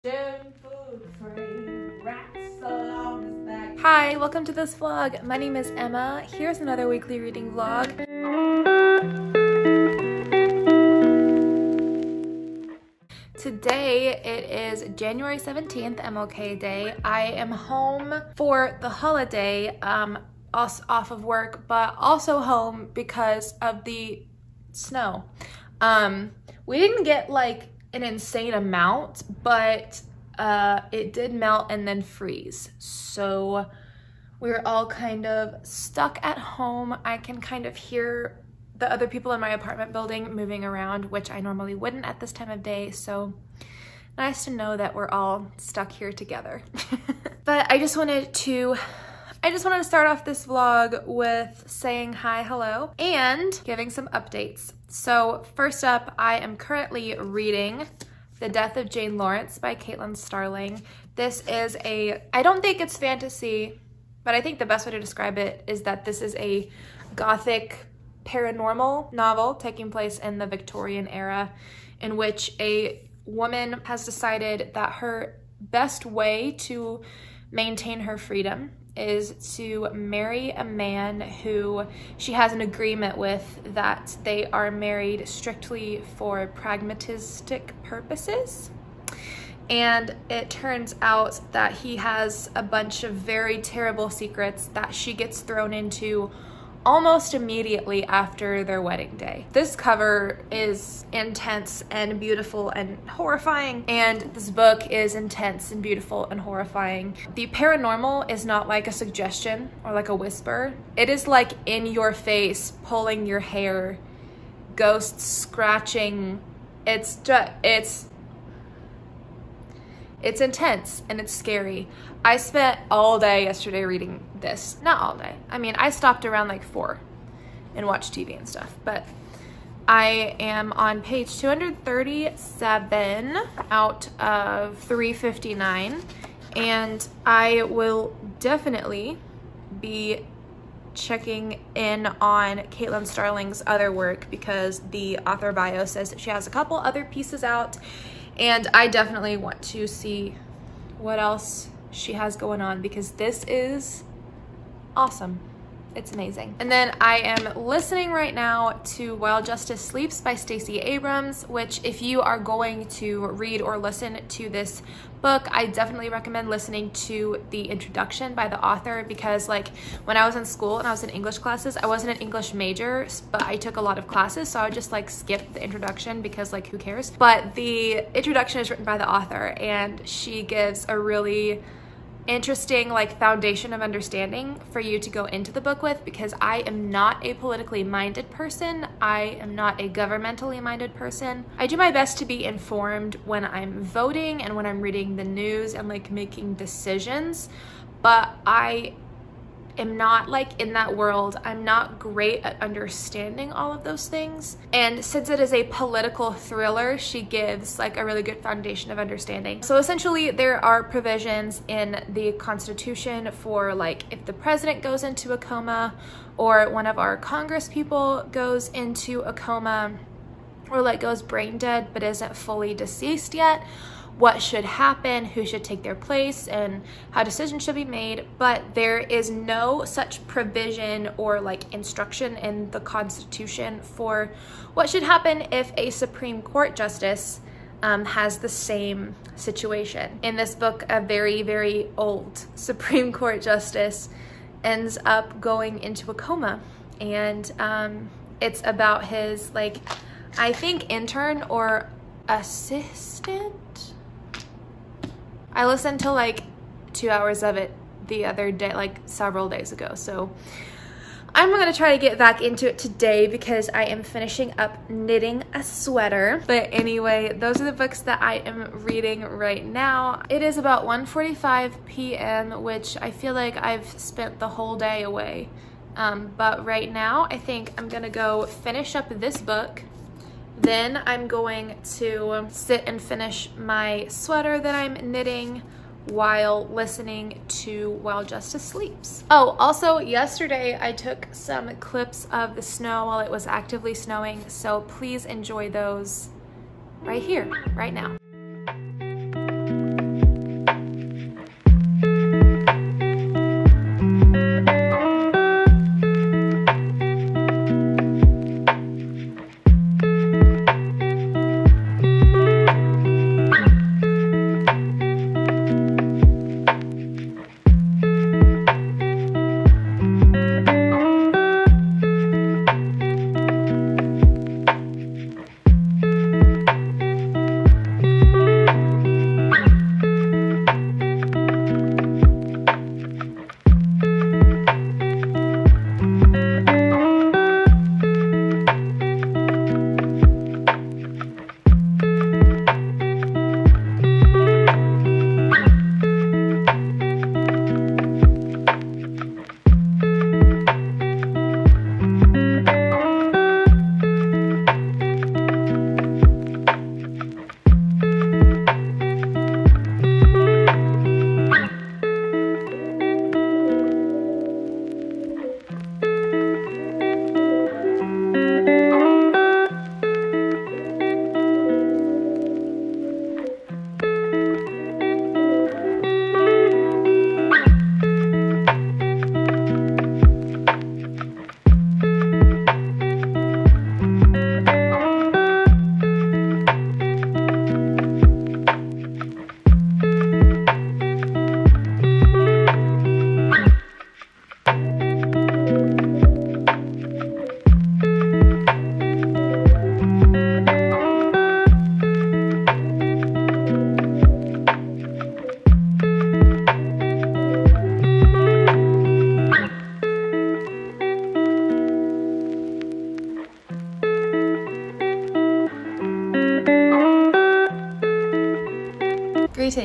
Hi, welcome to this vlog. My name is Emma. Here's another weekly reading vlog. Today it is January 17th, MLK Day. I am home for the holiday, off of work, but also home because of the snow. We didn't get like an insane amount, but it did melt and then freeze. So we're all kind of stuck at home. I can kind of hear the other people in my apartment building moving around, which I normally wouldn't at this time of day. So nice to know that we're all stuck here together. But I just wanted to start off this vlog with saying hi, hello, and giving some updates. So first up, I am currently reading The Death of Jane Lawrence by Starling. This is I don't think it's fantasy, but I think the best way to describe it is that this is a gothic paranormal novel taking place in the Victorian era, in which a woman has decided that her best way to maintain her freedom is to marry a man who she has an agreement with that they are married strictly for pragmatistic purposes. And it turns out that he has a bunch of very terrible secrets that she gets thrown into almost immediately after their wedding day. This cover is intense and beautiful and horrifying, and this book is intense and beautiful and horrifying. The paranormal is not like a suggestion or like a whisper. It is like in your face, pulling your hair, ghosts scratching. It's intense and it's scary. I spent all day yesterday reading this. Not all day. I mean, I stopped around like 4 and watched TV and stuff, but I am on page 237 out of 359, and I will definitely be checking in on Starling's other work because the author bio says that she has a couple other pieces out, and I definitely want to see what else she has going on because this is awesome. It's amazing. And then I am listening right now to While Justice Sleeps by Stacey Abrams, which if you are going to read or listen to this book, I definitely recommend listening to the introduction by the author, because like when I was in school and I was in English classes, I wasn't an English major, but I took a lot of classes, so I would just like skip the introduction because like who cares? But the introduction is written by the author, and she gives a really interesting like foundation of understanding for you to go into the book with, because I am not a politically minded person. I am not a governmentally minded person. I do my best to be informed when I'm voting and when I'm reading the news and like making decisions, but I am not like in that world. I'm not great at understanding all of those things. And since it is a political thriller, she gives like a really good foundation of understanding. So essentially there are provisions in the Constitution for like if the president goes into a coma, or one of our Congress people goes into a coma, or like goes brain dead but isn't fully deceased yet, what should happen, who should take their place, and how decisions should be made. But there is no such provision or like instruction in the Constitution for what should happen if a Supreme Court justice has the same situation. In this book, a very, very old Supreme Court justice ends up going into a coma, and it's about his like, I think intern or assistant. I listened to like 2 hours of it the other day, like several days ago. So I'm gonna try to get back into it today because I am finishing up knitting a sweater. But anyway, those are the books that I am reading right now. It is about 1:45 p.m., which I feel like I've spent the whole day away. But right now, I think I'm gonna go finish up this book. Then I'm going to sit and finish my sweater that I'm knitting while listening to While Justice Sleeps. Oh, also yesterday I took some clips of the snow while it was actively snowing, so please enjoy those right here, right now.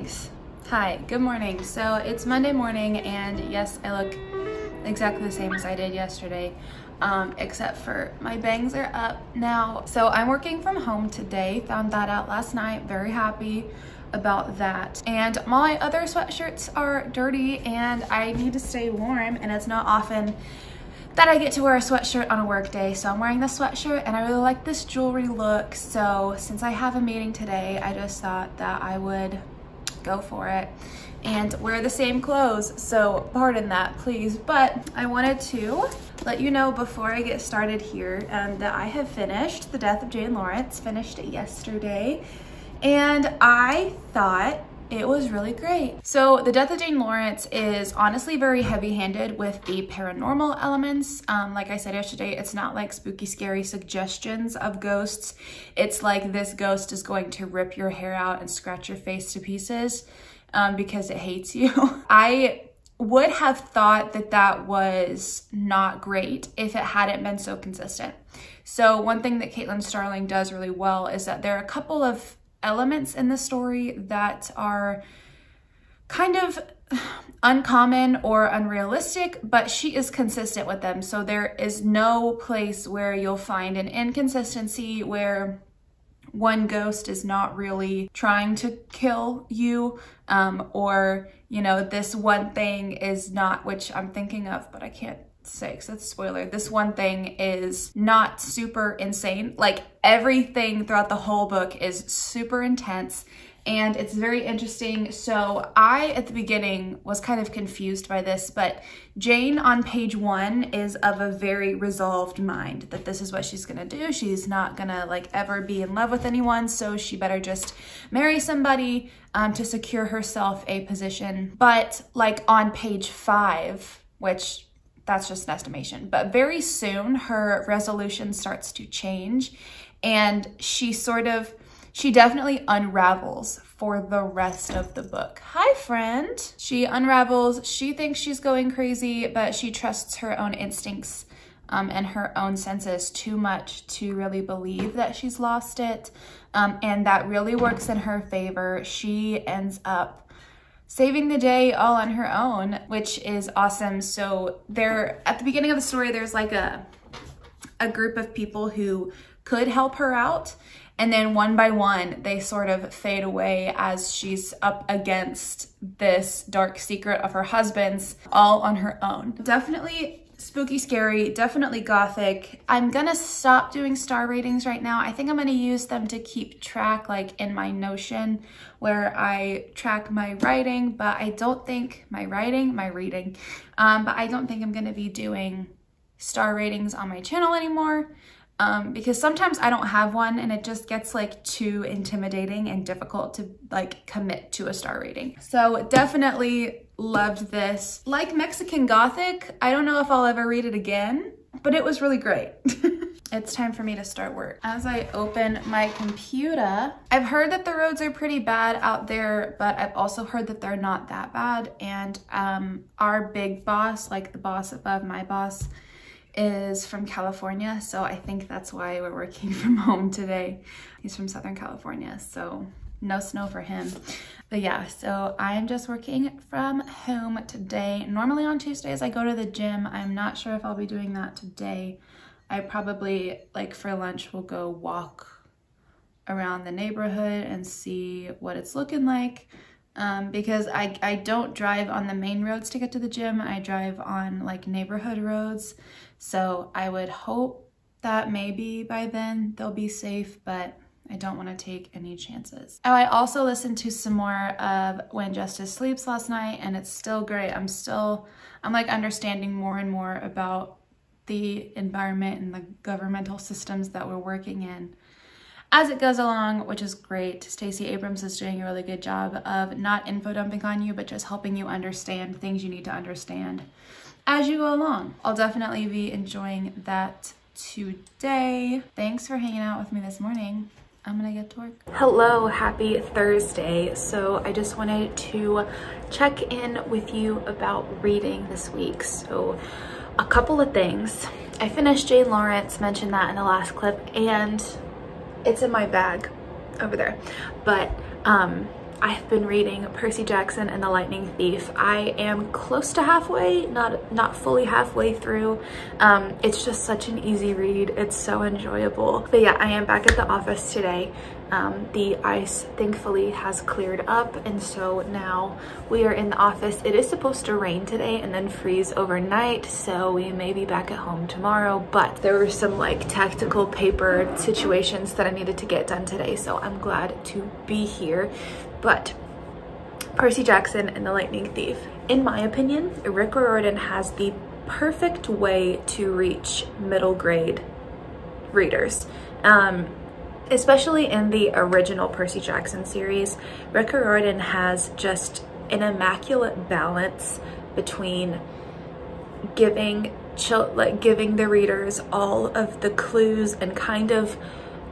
Thanks. Hi, good morning. So it's Monday morning, and yes, I look exactly the same as I did yesterday, except for my bangs are up now. So I'm working from home today, found that out last night, very happy about that. And my other sweatshirts are dirty and I need to stay warm, and it's not often that I get to wear a sweatshirt on a work day. So I'm wearing this sweatshirt and I really like this jewelry look. So since I have a meeting today, I just thought that I would go for it and wear the same clothes. So pardon that, please. But I wanted to let you know before I get started here that I have finished The Death of Jane Lawrence, finished it yesterday, and I thought it was really great. So The Death of Jane Lawrence is honestly very heavy-handed with the paranormal elements. Like I said yesterday, it's not like spooky, scary suggestions of ghosts. It's like this ghost is going to rip your hair out and scratch your face to pieces because it hates you. I would have thought that that was not great if it hadn't been so consistent. So one thing that Caitlin Starling does really well is that there are a couple of elements in the story that are kind of uncommon or unrealistic, but she is consistent with them. So there is no place where you'll find an inconsistency where one ghost is not really trying to kill you, or, you know, this one thing is not, which I'm thinking of, but I can't say because that's a spoiler. This one thing is not super insane. Like everything throughout the whole book is super intense and it's very interesting. So I, at the beginning, was kind of confused by this, but Jane on page 1 is of a very resolved mind that this is what she's gonna do. She's not gonna like ever be in love with anyone, so she better just marry somebody to secure herself a position. But like on page 5, which that's just an estimation, but very soon her resolution starts to change and she definitely unravels for the rest of the book. Hi, friend. She unravels. She thinks she's going crazy, but she trusts her own instincts and her own senses too much to really believe that she's lost it. And that really works in her favor. She ends up saving the day all on her own, which is awesome. So there, at the beginning of the story, there's like a group of people who could help her out. And then one by one, they sort of fade away as she's up against this dark secret of her husband's all on her own. Definitely spooky, scary, definitely gothic. I'm gonna stop doing star ratings right now. I think I'm gonna use them to keep track, like in my Notion where I track my writing, but I don't think my reading, but I don't think I'm gonna be doing star ratings on my channel anymore. Because sometimes I don't have one and it just gets like too intimidating and difficult to like commit to a star rating. So definitely loved this. Like Mexican Gothic, I don't know if I'll ever read it again, but it was really great. It's time for me to start work. As I open my computer, I've heard that the roads are pretty bad out there, but I've also heard that they're not that bad. And our big boss, like the boss above my boss, is from California, so I think that's why we're working from home today. He's from Southern California, so no snow for him. But yeah, so I'm just working from home today. Normally on Tuesdays I go to the gym. I'm not sure if I'll be doing that today. I probably, like for lunch, will go walk around the neighborhood and see what it's looking like. Because I don't drive on the main roads to get to the gym. I drive on like neighborhood roads. So I would hope that maybe by then they'll be safe, but I don't want to take any chances. Oh, I also listened to some more of When Justice Sleeps last night, and it's still great. I'm like understanding more and more about the environment and the governmental systems that we're working in as it goes along, which is great. Stacey Abrams is doing a really good job of not info dumping on you, but just helping you understand things you need to understand as you go along. I'll definitely be enjoying that today. Thanks for hanging out with me this morning. I'm gonna get to work. Hello, happy Thursday. So I just wanted to check in with you about reading this week. So a couple of things. I finished Jane Lawrence, mentioned that in the last clip, and it's in my bag over there. But I've been reading Percy Jackson and the Lightning Thief. I am close to halfway, not fully halfway through. It's just such an easy read. It's so enjoyable. But yeah, I am back at the office today. The ice thankfully has cleared up, and so now we are in the office. It is supposed to rain today and then freeze overnight, so we may be back at home tomorrow, but there were some like tactical paper situations that I needed to get done today, so I'm glad to be here. But Percy Jackson and the Lightning Thief, in my opinion, Rick Riordan has the perfect way to reach middle grade readers. Especially in the original Percy Jackson series, Rick Riordan has just an immaculate balance between giving the readers all of the clues and kind of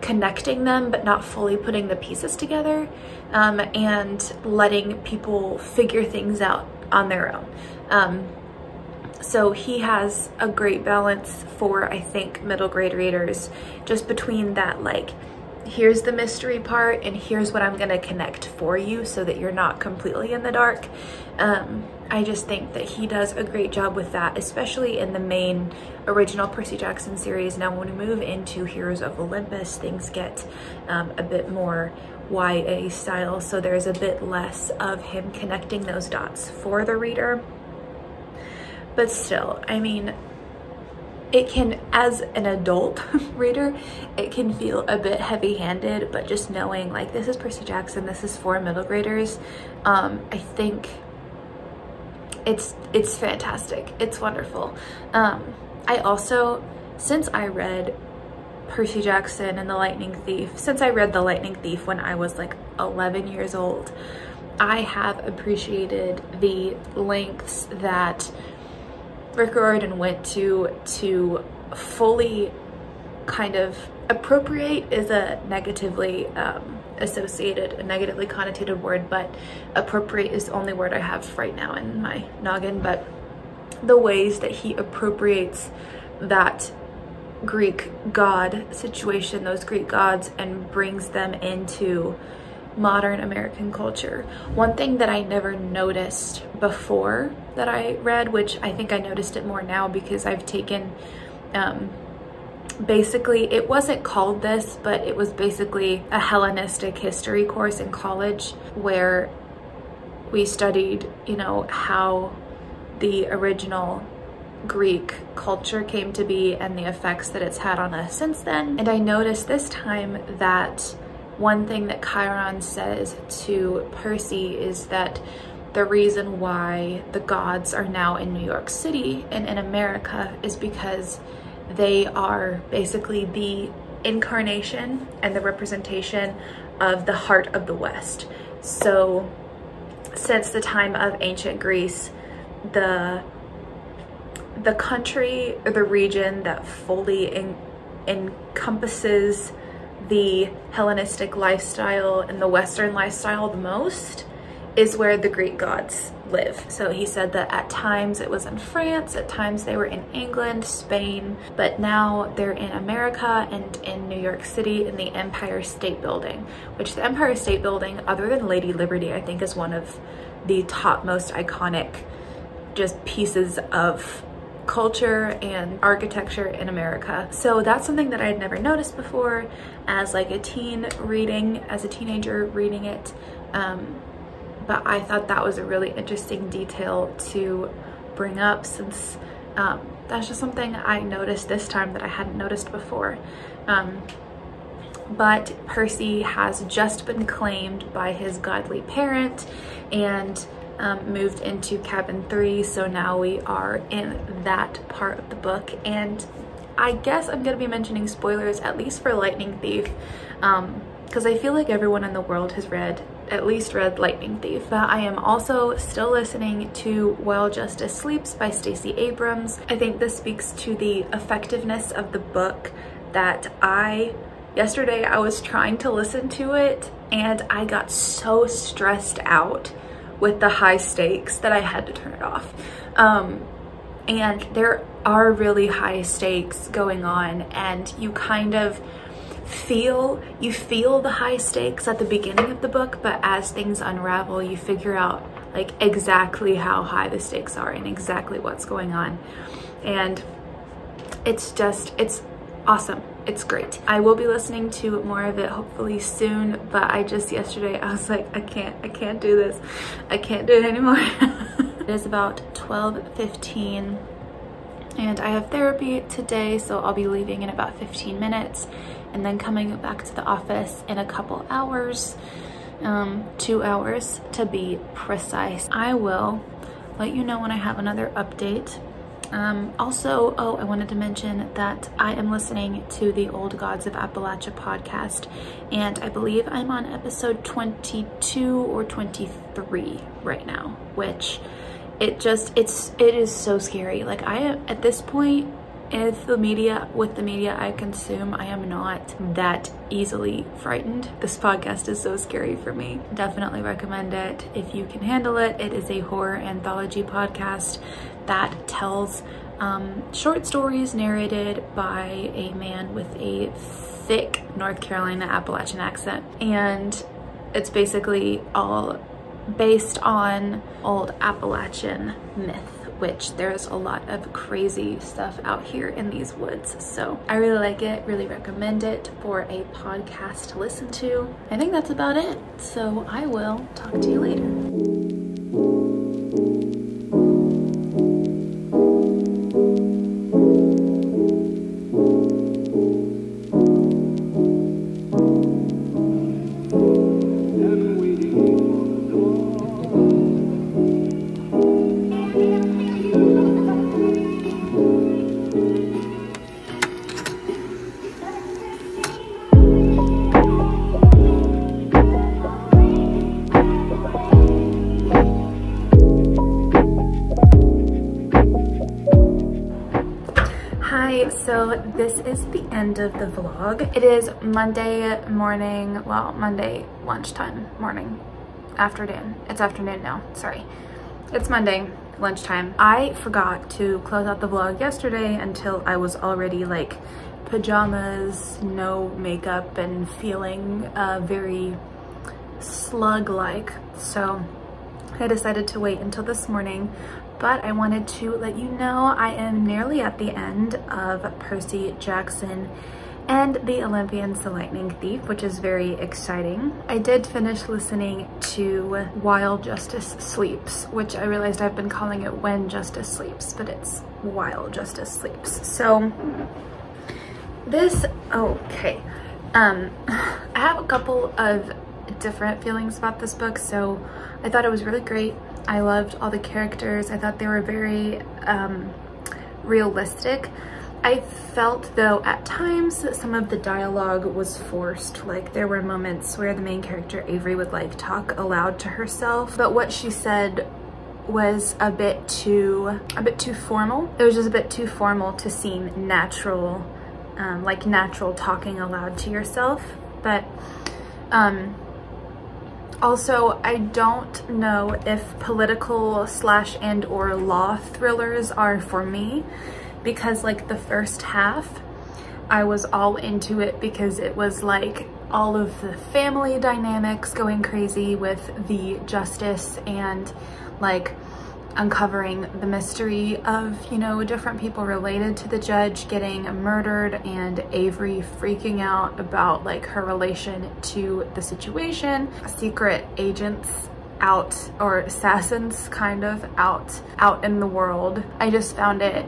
connecting them but not fully putting the pieces together, and letting people figure things out on their own. So he has a great balance for, I think, middle grade readers, just between that, like, here's the mystery part and here's what I'm gonna connect for you so that you're not completely in the dark. I just think that he does a great job with that, especially in the main original Percy Jackson series. Now when we move into Heroes of Olympus, things get a bit more YA style, so there's a bit less of him connecting those dots for the reader. But still, I mean, it can, as an adult reader, it can feel a bit heavy-handed, but just knowing like this is Percy Jackson, this is for middle graders, I think it's fantastic. It's wonderful. I also, since I read Percy Jackson and the Lightning Thief, since I read the Lightning Thief when I was like 11 years old, I have appreciated the lengths that Rick Riordan went to fully kind of appropriate is a negatively associated, a negatively connotated word, but appropriate is the only word I have right now in my noggin. But the ways that he appropriates that Greek god situation, those Greek gods, and brings them into modern American culture. One thing that I never noticed before that I read, which I think I noticed it more now because I've taken basically, it wasn't called this, but it was basically a Hellenistic history course in college where we studied, you know, how the original Greek culture came to be and the effects that it's had on us since then. And I noticed this time that one thing that Chiron says to Percy is that the reason why the gods are now in New York City and in America is because they are basically the incarnation and the representation of the heart of the West. So since the time of ancient Greece, the country or the region that fully encompasses the Hellenistic lifestyle and the Western lifestyle the most is where the Greek gods live. So he said that at times it was in France, at times they were in England, Spain, but now they're in America and in New York City in the Empire State Building, which the Empire State Building, other than Lady Liberty, I think is one of the top most iconic just pieces of culture and architecture in America. So that's something that I had never noticed before as like a teenager reading it. But I thought that was a really interesting detail to bring up, since that's just something I noticed this time that I hadn't noticed before. But Percy has just been claimed by his godly parent and moved into cabin 3, so now we are in that part of the book. And I guess I'm gonna be mentioning spoilers, at least for Lightning Thief, because I feel like everyone in the world has at least read Lightning Thief. But I am also still listening to While Justice Sleeps by Stacey Abrams. I think this speaks to the effectiveness of the book that yesterday I was trying to listen to it and I got so stressed out with the high stakes that I had to turn it off. And there are really high stakes going on, and you kind of you feel the high stakes at the beginning of the book, but as things unravel, you figure out like exactly how high the stakes are and exactly what's going on. And it's awesome. It's great. I will be listening to more of it hopefully soon, but yesterday I was like, I can't do this. I can't do it anymore. It is about 12:15 and I have therapy today, so I'll be leaving in about 15 minutes and then coming back to the office in a couple hours, 2 hours to be precise. I will let you know when I have another update. Also, I wanted to mention that I am listening to the old Gods of Appalachia podcast, and I believe I'm on episode 22 or 23 right now, which it is so scary. Like, I am at this point with the media I consume, I am not that easily frightened. This podcast is so scary for me. Definitely recommend it if you can handle it. It is a horror anthology podcast that tells short stories narrated by a man with a thick North Carolina Appalachian accent, and it's basically all based on old Appalachian myth, which there's a lot of crazy stuff out here in these woods. So I really like it, really recommend it for a podcast to listen to. I think that's about it. So I will talk to you later. So this is the end of the vlog. It is Monday morning, well, Monday lunchtime, morning, afternoon. It's afternoon now, sorry. It's Monday lunchtime. I forgot to close out the vlog yesterday until I was already like pajamas, no makeup, and feeling very slug-like. So I decided to wait until this morning. But I wanted to let you know I am nearly at the end of Percy Jackson and the Olympians, the Lightning Thief, which is very exciting. I did finish listening to While Justice Sleeps, which I realized I've been calling it When Justice Sleeps, but it's While Justice Sleeps. So this, okay. I have a couple of different feelings about this book. So I thought it was really great. I loved all the characters. I thought they were very realistic. I felt though at times that some of the dialogue was forced. Like there were moments where the main character Avery would like talk aloud to herself, but what she said was a bit too formal. It was just a bit too formal to seem natural, like natural talking aloud to yourself. But also, I don't know if political / and or law thrillers are for me, because like the first half, I was all into it because it was like all of the family dynamics going crazy with the justice and like uncovering the mystery of, you know, different people related to the judge getting murdered and Avery freaking out about like her relation to the situation, secret agents out, or assassins kind of out in the world. I just found it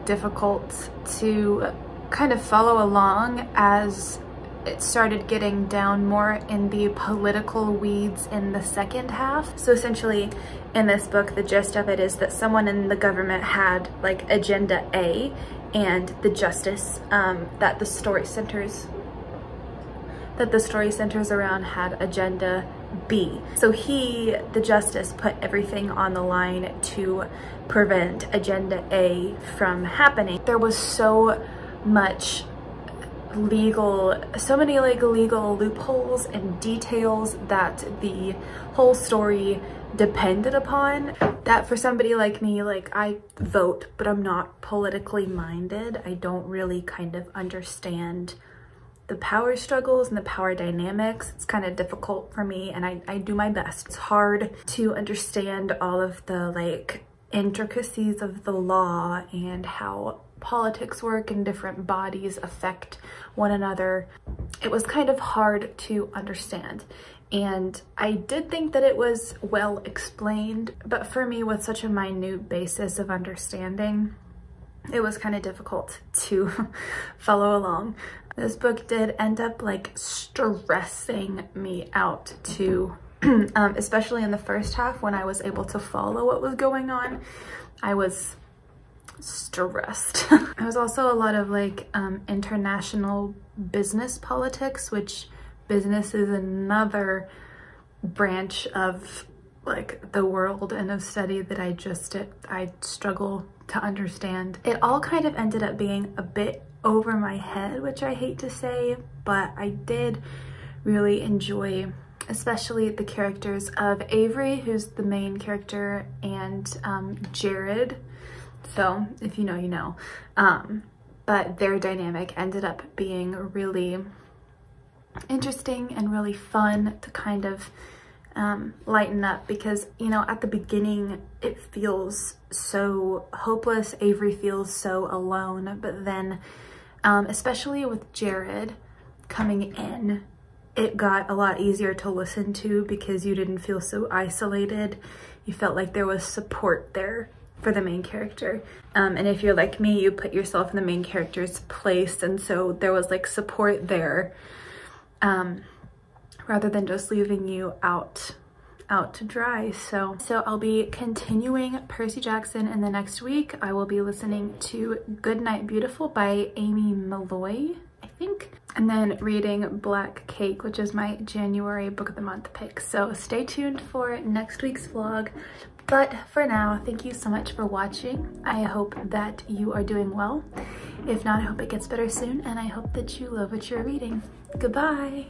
difficult to kind of follow along as it started getting down more in the political weeds in the second half. So essentially in this book, the gist of it is that someone in the government had like agenda A, and the justice that the story centers around had agenda B. So the justice, put everything on the line to prevent agenda A from happening. There was so many like legal loopholes and details that the whole story depended upon, that for somebody like me, like I vote, but I'm not politically minded. I don't really kind of understand the power struggles and the power dynamics. It's kind of difficult for me, and I do my best. It's hard to understand all of the like intricacies of the law and how politics work and different bodies affect one another. It was kind of hard to understand, and I did think that it was well explained, but for me, with such a minute basis of understanding, it was kind of difficult to follow along. This book did end up like stressing me out too, especially in the first half when I was able to follow what was going on. I was stressed. There was also a lot of like international business politics, which business is another branch of like the world and of study that I struggle to understand. It all kind of ended up being a bit over my head, which I hate to say, but I did really enjoy especially the characters of Avery, who's the main character, and Jared. So if you know, you know. But their dynamic ended up being really interesting and really fun to kind of lighten up, because, you know, at the beginning it feels so hopeless. Avery feels so alone, but then especially with Jared coming in, it got a lot easier to listen to because you didn't feel so isolated. You felt like there was support there for the main character. And if you're like me, you put yourself in the main character's place, and so there was like support there, rather than just leaving you out to dry. So I'll be continuing Percy Jackson in the next week. I will be listening to Goodnight Beautiful by Amy Malloy, I think, and then reading Black Cake, which is my January book of the month pick. So stay tuned for next week's vlog. But for now, thank you so much for watching. I hope that you are doing well. If not, I hope it gets better soon, and I hope that you love what you're reading. Goodbye.